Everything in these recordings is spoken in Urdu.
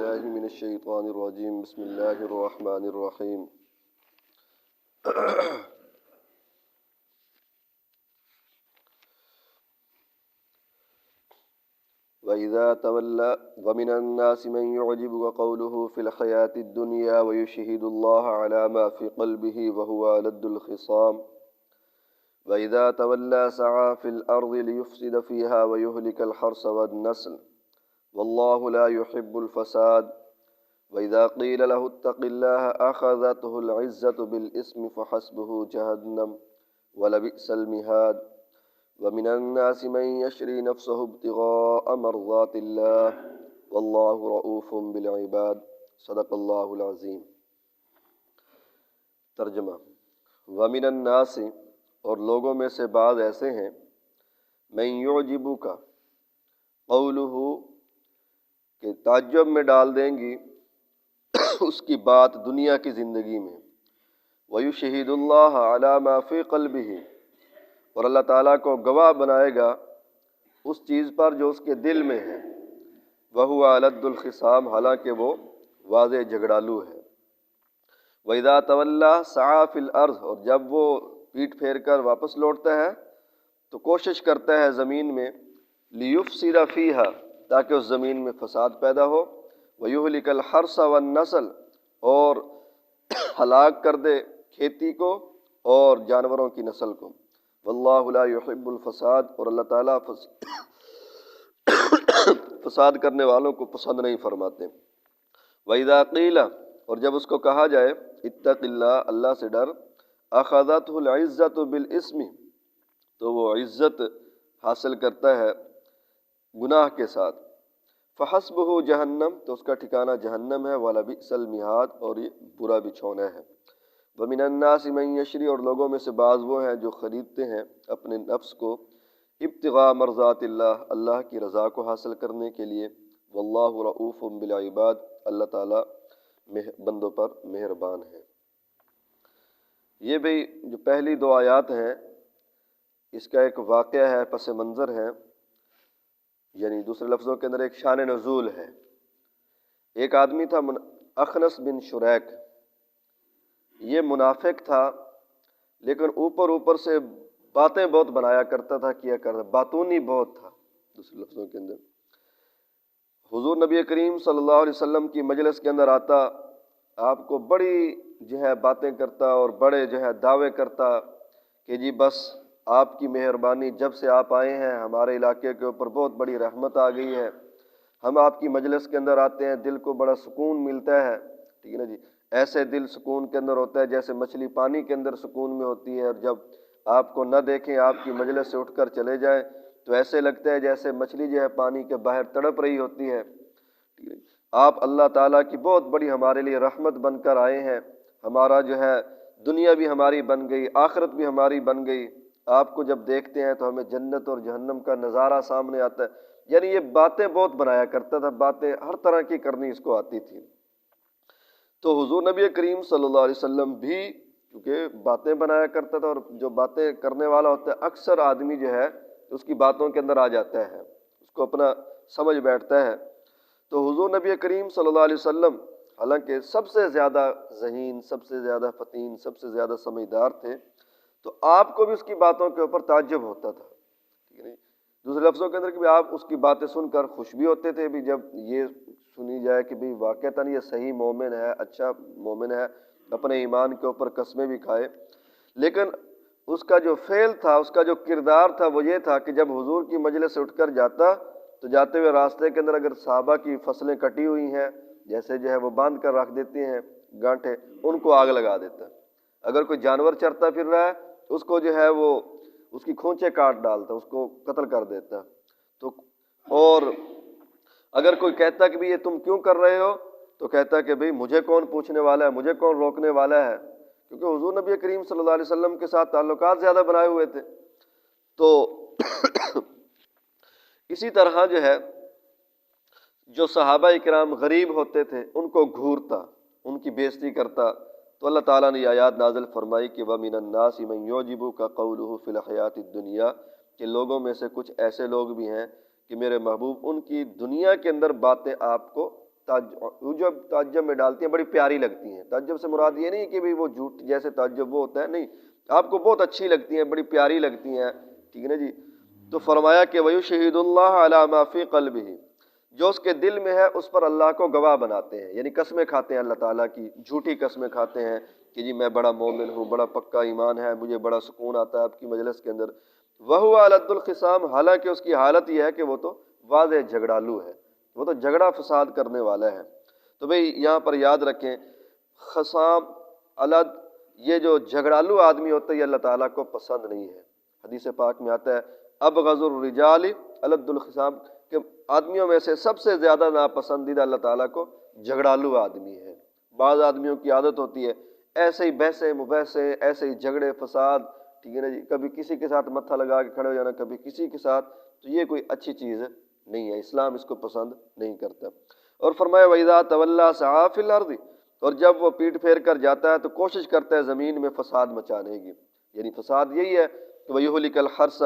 بالله من الشيطان الرجيم بسم الله الرحمن الرحيم وإذا تولى ومن الناس من يعجبك قوله في الحياة الدنيا ويشهد الله على ما في قلبه وهو ألد الخصام وإذا تولى سعى في الأرض ليفسد فيها ويهلك الحرث والنسل والله لا يحب الفساد وإذا قيل له اتق الله أخذته العزة بالإثم فحسبه جهنم ولبئس المهاد ومن الناس من يشري نفسه ابتغاء مرضات الله والله رؤوف بالعباد صدق اللہ العظیم۔ ترجمہ: ومن الناس، اور لوگوں میں سے بعض ایسے ہیں، من یعجبک قولہ، کہ تعجب میں ڈال دیں گی اس کی بات دنیا کی زندگی میں، وَيُشْهِدُ اللَّهَ عَلَى مَا فِي قَلْبِهِ، اور اللہ تعالیٰ کو گواہ بنائے گا اس چیز پر جو اس کے دل میں ہے، وَهُوَ أَلَدُّ الْخِصَامِ، حالانکہ وہ واضح جھگڑالو ہے، وَإِذَا تَوَلَّى سَعَى فِي الْأَرْضِ، اور جب وہ پیٹ پھیر کر واپس لوٹتا ہے تو کوشش کرتا ہے زمین میں، لِيُفْسِدَ فِيهَا، تاکہ اس زمین میں فساد پیدا ہو، وَيُهْلِكَ الْحَرْثَ وَالنَّسْلَ، اور ہلاک کر دے کھیتی کو اور جانوروں کی نسل کو، واللہ لا يحب الفساد، اور اللہ تعالیٰ فساد کرنے والوں کو پسند نہیں فرماتے۔ وَإِذَا قِيلَ، اور جب اس کو کہا جائے اتق اللہ، اللہ سے ڈر، أَخَذَتْهُ الْعِزَّةُ بِالْإِثْمِ، تو وہ عزت حاصل کرتا ہے گناہ کے ساتھ، فَحَسْبُهُ جہنم، تو اس کا ٹھکانہ جہنم ہے، وَلَبِئْسَ الْمِہَادُ، اور یہ برا بچھونا ہے۔ وَمِنَ النَّاسِ مَن يَشْرِي، اور لوگوں میں سے بعض وہ ہیں جو خریدتے ہیں اپنے نفس کو، ابتغاء مرضات اللہ، اللہ کی رضا کو حاصل کرنے کے لیے، واللہ رؤوف بالعباد، اللہ تعالیٰ بندوں پر مہربان ہے۔ یہ بھی جو پہلی دو آیات ہیں اس کا ایک واقعہ ہے، پس منظر ہے، یعنی دوسرے لفظوں کے اندر ایک شان نزول ہے۔ ایک آدمی تھا اخنس بن شریک، یہ منافق تھا، لیکن اوپر سے باتیں بہت بنایا کرتا تھا، کیا کرتا، باتونی بہت تھا۔ دوسرے لفظوں کے اندر حضور نبی کریم صلی اللہ علیہ وسلم کی مجلس کے اندر آتا، آپ کو بڑی باتیں کرتا اور بڑے دعوے کرتا کہ جی بس آپ کی مہربانی، جب سے آپ آئے ہیں ہمارے علاقے کے اوپر بہت بڑی رحمت آ گئی ہے، ہم آپ کی مجلس کے اندر آتے ہیں دل کو بڑا سکون ملتا ہے، ٹھیک ہے نا جی، ایسے دل سکون کے اندر ہوتا ہے جیسے مچھلی پانی کے اندر سکون میں ہوتی ہے، اور جب آپ کو نہ دیکھیں، آپ کی مجلس سے اٹھ کر چلے جائیں تو ایسے لگتا ہے جیسے مچھلی پانی کے باہر تڑپ رہی ہوتی ہے۔ آپ اللہ تعالیٰ کی بہت بڑی ہمارے لیے رحمت بن کر آئے ہیں، ہمارا دنیا بھی ہماری بن گئی، آخرت بھی ہماری بن گئی، آپ کو جب دیکھتے ہیں تو ہمیں جنت اور جہنم کا نظارہ سامنے آتا ہے۔ یعنی یہ باتیں بہت بنایا کرتا تھا، باتیں ہر طرح کی کرنی اس کو آتی تھی۔ تو حضور نبی کریم صلی اللہ علیہ وسلم بھی کیونکہ باتیں بنایا کرتا تھا، اور جو باتیں کرنے والا ہوتا ہے اکثر آدمی اس کی باتوں کے اندر آ جاتا ہے، اس کو اپنا سمجھ بیٹھتا ہے۔ تو حضور نبی کریم صلی اللہ علیہ وسلم حالانکہ سب سے زیادہ ذہین، سب سے زیادہ فطین، سب سے زیادہ سمجھدار تھے، تو آپ کو بھی اس کی باتوں کے اوپر تعجب ہوتا تھا، ٹھیک ہے نا؟ دوسرے لفظوں کے اندر کہ آپ اس کی باتیں سن کر خوش بھی ہوتے تھے، بھی جب یہ سنی جائے کہ بھی واقعتاً یہ صحیح مومن ہے، اچھا مومن ہے، اپنے ایمان کے اوپر قسمیں بھی کھائے، لیکن اس کا جو فعل تھا، اس کا جو کردار تھا وہ یہ تھا کہ جب حضور کی مجلس سے اٹھ کر جاتا تو جاتے ہوئے راستے کے اندر اگر صحابہ کی فصلیں کٹی ہوئی ہیں، جیسے وہ باندھ کر رکھ دیتے ہیں گانٹھے، ان کو آگ لگا دیتا۔ اگر کوئی جانور چرتا پھر رہا ہے اس کو وہ اس کی کھونچے کاٹ ڈالتا، اس کو قتل کر دیتا۔ تو اور اگر کوئی کہتا کہ یہ تم کیوں کر رہے ہو، تو کہتا کہ بھئی مجھے کون پوچھنے والا ہے، مجھے کون روکنے والا ہے، کیونکہ حضور نبی کریم صلی اللہ علیہ وسلم کے ساتھ تعلقات زیادہ بنائے ہوئے تھے۔ تو اسی طرح جو صحابہ کرام غریب ہوتے تھے ان کو گھورتا، ان کی بے عزتی کرتا، تو اللہ تعالیٰ نے یہ آیات نازل فرمائی کہ وَمِنَ النَّاسِ مَن يُعْجِبُكَ قَوْلُهُ فِي الْحَيَاةِ الدُّنْيَا، کہ لوگوں میں سے کچھ ایسے لوگ بھی ہیں کہ میرے محبوب ان کی دنیا کے اندر باتیں آپ کو عجب تعجب میں ڈالتی ہیں، بڑی پیاری لگتی ہیں۔ تعجب سے مراد یہ نہیں کہ بھی وہ جھوٹ جیسے تعجب وہ ہوتا ہے، نہیں، آپ کو بہت اچھی لگتی ہیں، بڑی پیاری لگتی ہیں، ٹھیک ہے نا جی۔ تو فرمایا کہ وَيُشْهِدُ اللَّهَ عَلَى مَا فِي قَلْبِهِ، جو اس کے دل میں ہے اس پر اللہ کو گواہ بناتے ہیں، یعنی قسمیں کھاتے ہیں اللہ تعالیٰ کی، جھوٹی قسمیں کھاتے ہیں کہ جی میں بڑا مومن ہوں، بڑا پکا ایمان ہے، مجھے بڑا سکون آتا ہے آپ کی مجلس کے اندر۔ وَهُوَ أَلَدُّ الْخِصَامِ، حالانکہ اس کی حالت یہ ہے کہ وہ تو واضح جھگڑالو ہے، وہ تو جھگڑا فساد کرنے والا ہے۔ تو بھئی یہاں پر یاد رکھیں، خصام، الد، یہ جو جھگڑالو آدمی ہوتا ہے یہ اللہ تعالیٰ کو پسند نہیں ہے۔ حدیث پاک میں آتا ہے ابغض الرجال الد الخصام، کہ آدمیوں میں سے سب سے زیادہ ناپسندیدہ اللہ تعالیٰ کو جھگڑالو آدمی ہے۔ بعض آدمیوں کی عادت ہوتی ہے ایسے ہی بحثیں مباحثے، ایسے ہی جھگڑے فساد، ٹھیک ہے نا جی، کبھی کسی کے ساتھ متھا لگا کے کھڑے ہو جانا، کبھی کسی کے ساتھ، تو یہ کوئی اچھی چیز نہیں ہے، اسلام اس کو پسند نہیں کرتا۔ اور فرمایا وَإِذَا تَوَلَّىٰ سَعَىٰ فِي الْأَرْضِ، اور جب وہ پیٹ پھیر کر جاتا ہے تو کوشش کرتا ہے زمین میں فساد مچانے کی، یعنی فساد یہی ہے کہ وَيُهْلِكَ الْحَرْثَ،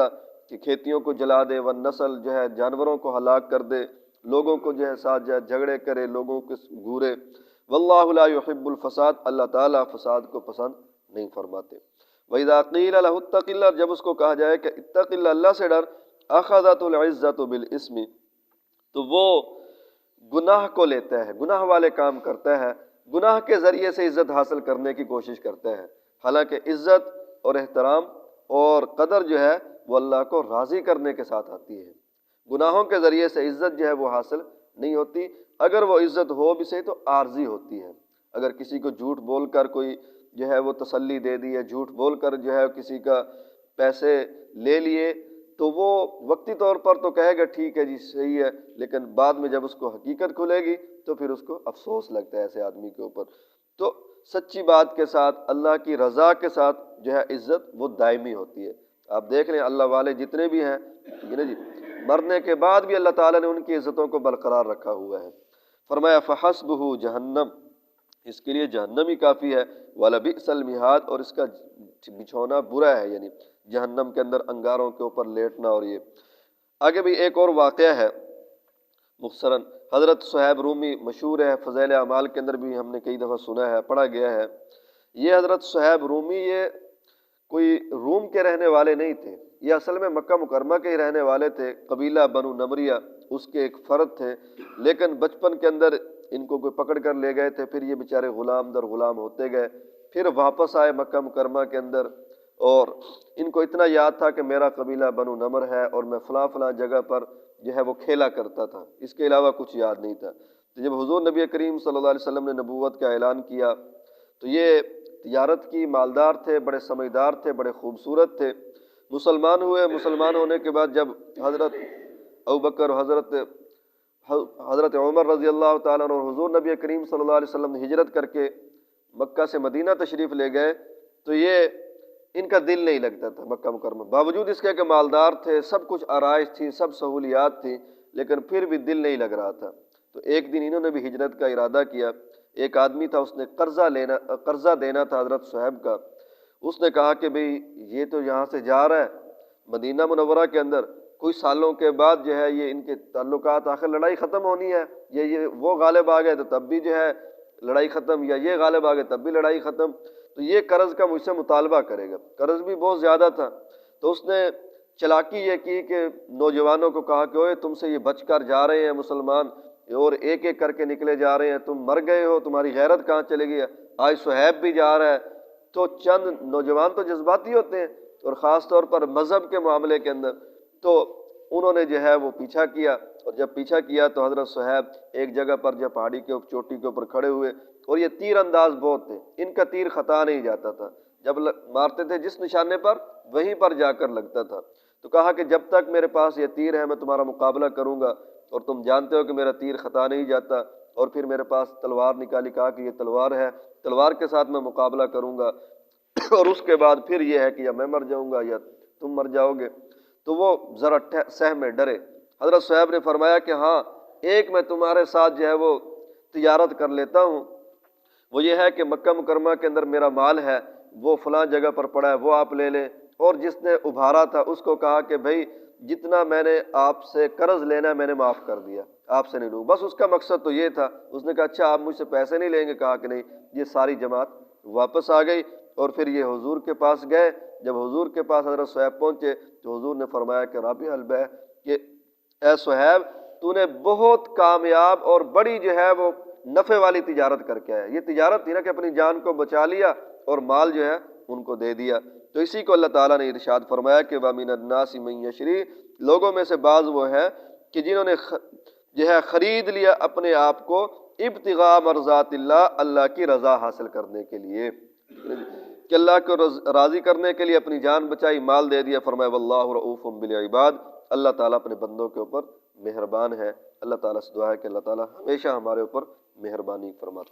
کہ کھیتیوں کو جلا دے، والنسل جو ہے جانوروں کو ہلاک کر دے، لوگوں کو جو ہے ساتھ جو ہے جھگڑے کرے، لوگوں کو گورے۔ واللہ لا يحب الفساد، اللہ تعالیٰ فساد کو پسند نہیں فرماتے۔ وَإِذَا قِيلَ لَهُ اتَّقِ اللَّهَ، جب اس کو کہا جائے کہ اتق اللہ، اللہ سے ڈر، أَخَذَتْهُ الْعِزَّةُ بِالْإِثْمِ، تو وہ گناہ کو لیتا ہے، گناہ والے کام کرتا ہے، گناہ کے ذریعے سے عزت حاصل کرنے کی کوشش کرتا ہے۔ حالانکہ عزت اور احترام اور قدر جو ہے وہ اللہ کو راضی کرنے کے ساتھ آتی ہے، گناہوں کے ذریعے سے عزت جو ہے وہ حاصل نہیں ہوتی، اگر وہ عزت ہو بھی صحیح تو عارضی ہوتی ہے۔ اگر کسی کو جھوٹ بول کر کوئی جو ہے وہ تسلی دے دی ہے، جھوٹ بول کر جو ہے کسی کا پیسے لے لیے، تو وہ وقتی طور پر تو کہے گا ٹھیک ہے جی صحیح ہے، لیکن بعد میں جب اس کو حقیقت کھلے گی تو پھر اس کو افسوس لگتا ہے ایسے آدمی کے اوپر۔ تو سچی بات کے ساتھ، اللہ کی رضا کے ساتھ جو ہے عزت وہ دائمی ہوتی ہے۔ آپ دیکھ لیں اللہ والے جتنے بھی ہیں، ٹھیک ہے نا جی، مرنے کے بعد بھی اللہ تعالیٰ نے ان کی عزتوں کو برقرار رکھا ہوا ہے۔ فرمایا فحسبہ جہنم، اس کے لیے جہنم ہی کافی ہے، وَلَبِئْسَ الْمِہَادُ، اور اس کا بچھونا برا ہے، یعنی جہنم کے اندر انگاروں کے اوپر لیٹنا۔ اور یہ آگے بھی ایک اور واقعہ ہے مختصراً، حضرت صہیب رومی مشہور ہے، فضائل اعمال کے اندر بھی ہم نے کئی دفعہ سنا ہے، پڑھا گیا ہے۔ یہ حضرت صہیب رومی یہ کوئی روم کے رہنے والے نہیں تھے، یہ اصل میں مکہ مکرمہ کے ہی رہنے والے تھے، قبیلہ بنو نمریہ اس کے ایک فرد تھے، لیکن بچپن کے اندر ان کو کوئی پکڑ کر لے گئے تھے، پھر یہ بیچارے غلام در غلام ہوتے گئے، پھر واپس آئے مکہ مکرمہ کے اندر، اور ان کو اتنا یاد تھا کہ میرا قبیلہ بنو نمر ہے اور میں فلاں فلاں جگہ پر جو ہے وہ کھیلا کرتا تھا، اس کے علاوہ کچھ یاد نہیں تھا۔ تو جب حضور نبی کریم صلی اللہ علیہ وسلم نے نبوت کا اعلان کیا تو یہ تجارت کی مالدار تھے، بڑے سمجھدار تھے، بڑے خوبصورت تھے، مسلمان ہوئے۔ مسلمان ہونے کے بعد جب حضرت ابوبکر، حضرت عمر رضی اللہ تعالیٰ عنہ اور حضور نبی کریم صلی اللہ علیہ وسلم نے ہجرت کر کے مکہ سے مدینہ تشریف لے گئے، تو یہ ان کا دل نہیں لگتا تھا مکہ مکرمہ، باوجود اس کے کہ مالدار تھے، سب کچھ آرائش تھی، سب سہولیات تھی، لیکن پھر بھی دل نہیں لگ رہا تھا۔ تو ایک دن انہوں نے بھی ہجرت کا ارادہ کیا، ایک آدمی تھا، اس نے قرضہ دینا تھا حضرت صہیب کا، اس نے کہا کہ بھئی یہ تو یہاں سے جا رہا ہے مدینہ منورہ کے اندر، کوئی سالوں کے بعد جو ہے یہ ان کے تعلقات، آخر لڑائی ختم ہونی ہے، یہ وہ غالب آ گئے تو تب بھی جو ہے لڑائی ختم، یا یہ غالب آ گئے تب بھی لڑائی ختم، تو یہ قرض کا مجھ سے مطالبہ کرے گا۔ قرض بھی بہت زیادہ تھا، تو اس نے چلاکی یہ کی کہ نوجوانوں کو کہا کہ اوئے تم سے یہ بچ کر جا رہے ہیں مسلمان، اور ایک ایک کر کے نکلے جا رہے ہیں، تم مر گئے ہو، تمہاری غیرت کہاں چلے گئی ہے، آج صہیب بھی جا رہا ہے۔ تو چند نوجوان تو جذباتی ہوتے ہیں، اور خاص طور پر مذہب کے معاملے کے اندر، تو انہوں نے جو ہے وہ پیچھا کیا، اور جب پیچھا کیا تو حضرت صہیب ایک جگہ پر جب پہاڑی کے چوٹی کے اوپر کھڑے ہوئے، اور یہ تیر انداز بہت تھے، ان کا تیر خطا نہیں جاتا تھا، جب مارتے تھے جس نشانے پر وہیں پر جا کر لگتا تھا۔ تو کہا کہ جب تک میرے پاس یہ تیر ہے میں تمہارا مقابلہ کروں گا، اور تم جانتے ہو کہ میرا تیر خطا نہیں جاتا، اور پھر میرے پاس تلوار نکالی، کہا کہ یہ تلوار ہے، تلوار کے ساتھ میں مقابلہ کروں گا، اور اس کے بعد پھر یہ ہے کہ یا میں مر جاؤں گا یا تم مر جاؤ گے۔ تو وہ ذرا سہم میں ڈرے۔ حضرت صہیب نے فرمایا کہ ہاں ایک میں تمہارے ساتھ جو ہے وہ تجارت کر لیتا ہوں، وہ یہ ہے کہ مکہ مکرمہ کے اندر میرا مال ہے، وہ فلاں جگہ پر پڑا ہے، وہ آپ لے لیں، اور جس نے ابھارا تھا اس کو کہا کہ بھائی جتنا میں نے آپ سے قرض لینا ہے میں نے معاف کر دیا، آپ سے نہیں لوں۔ بس اس کا مقصد تو یہ تھا۔ اس نے کہا اچھا آپ مجھ سے پیسے نہیں لیں گے؟ کہا کہ نہیں۔ یہ ساری جماعت واپس آ گئی اور پھر یہ حضور کے پاس گئے۔ جب حضور کے پاس حضرت صہیب پہنچے تو حضور نے فرمایا کہ رابح البیع، کہ اے صہیب تو نے بہت کامیاب اور بڑی جو ہے وہ نفع والی تجارت کر کے آیا۔ یہ تجارت تھی نا کہ اپنی جان کو بچا لیا اور مال جو ہے ان کو دے دیا۔ تو اسی کو اللہ تعالیٰ نے ارشاد فرمایا کہ وَمِنَ النَّاسِ مَن یشری، لوگوں میں سے بعض وہ ہیں کہ جنہوں نے جو ہے خرید لیا اپنے آپ کو ابتغاء مرضات اللہ، اللہ کی رضا حاصل کرنے کے لیے، کہ اللہ کو راضی کرنے کے لیے اپنی جان بچائی، مال دے دیا۔ فرمایا واللہ رؤوف بالعباد، اللہ تعالیٰ اپنے بندوں کے اوپر مہربان ہے۔ اللہ تعالیٰ سے دعا ہے کہ اللہ تعالیٰ ہمیشہ ہمارے اوپر مہربانی فرماتا ہے۔